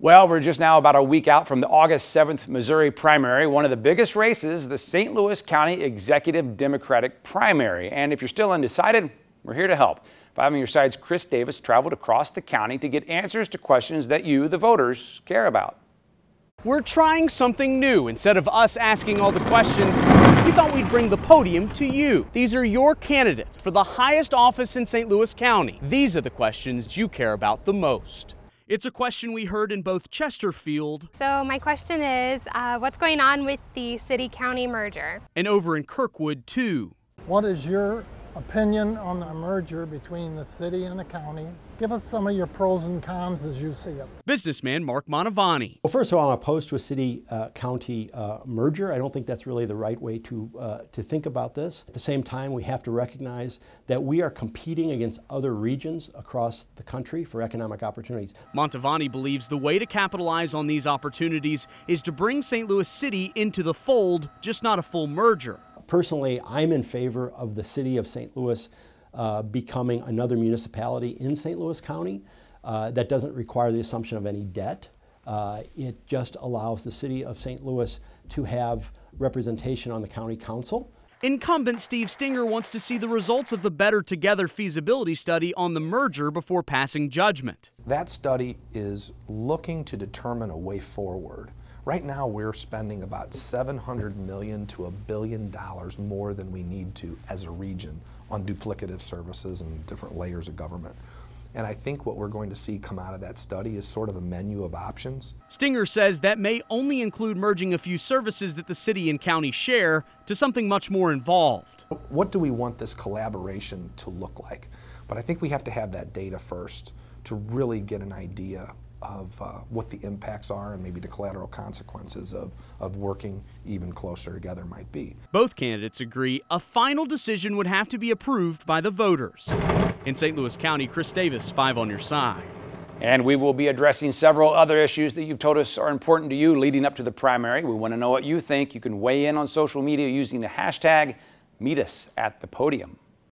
Well, we're just now about a week out from the August 7th Missouri primary, one of the biggest races, the St. Louis County Executive Democratic Primary. And if you're still undecided, we're here to help. 5 on your side's Chris Davis traveled across the county to get answers to questions that you, the voters, care about. We're trying something new. Instead of us asking all the questions, we thought we'd bring the podium to you. These are your candidates for the highest office in St. Louis County. These are the questions you care about the most. It's a question we heard in both Chesterfield. So my question is, what's going on with the city-county merger? And over in Kirkwood, too. What is your opinion on the merger between the city and the county? Give us some of your pros and cons as you see it. Businessman Mark Montavani. Well, first of all, I'm opposed to a city-county merger. I don't think that's really the right way to think about this. At the same time, we have to recognize that we are competing against other regions across the country for economic opportunities. Montavani believes the way to capitalize on these opportunities is to bring St. Louis City into the fold, just not a full merger. Personally, I'm in favor of the city of St. Louis becoming another municipality in St. Louis County. That doesn't require the assumption of any debt. It just allows the city of St. Louis to have representation on the county council. Incumbent Steve Stinger wants to see the results of the Better Together feasibility study on the merger before passing judgment. That study is looking to determine a way forward. Right now, we're spending about $700 million to $1 billion more than we need to as a region on duplicative services and different layers of government. And I think what we're going to see come out of that study is sort of a menu of options. Stinger says that may only include merging a few services that the city and county share to something much more involved. What do we want this collaboration to look like? But I think we have to have that data first to really get an idea of what the impacts are and maybe the collateral consequences of working even closer together might be. Both candidates agree a final decision would have to be approved by the voters. In St. Louis County, Chris Davis, 5 on your side. And we will be addressing several other issues that you've told us are important to you leading up to the primary. We want to know what you think. You can weigh in on social media using the hashtag #MeetUsAtThePodium.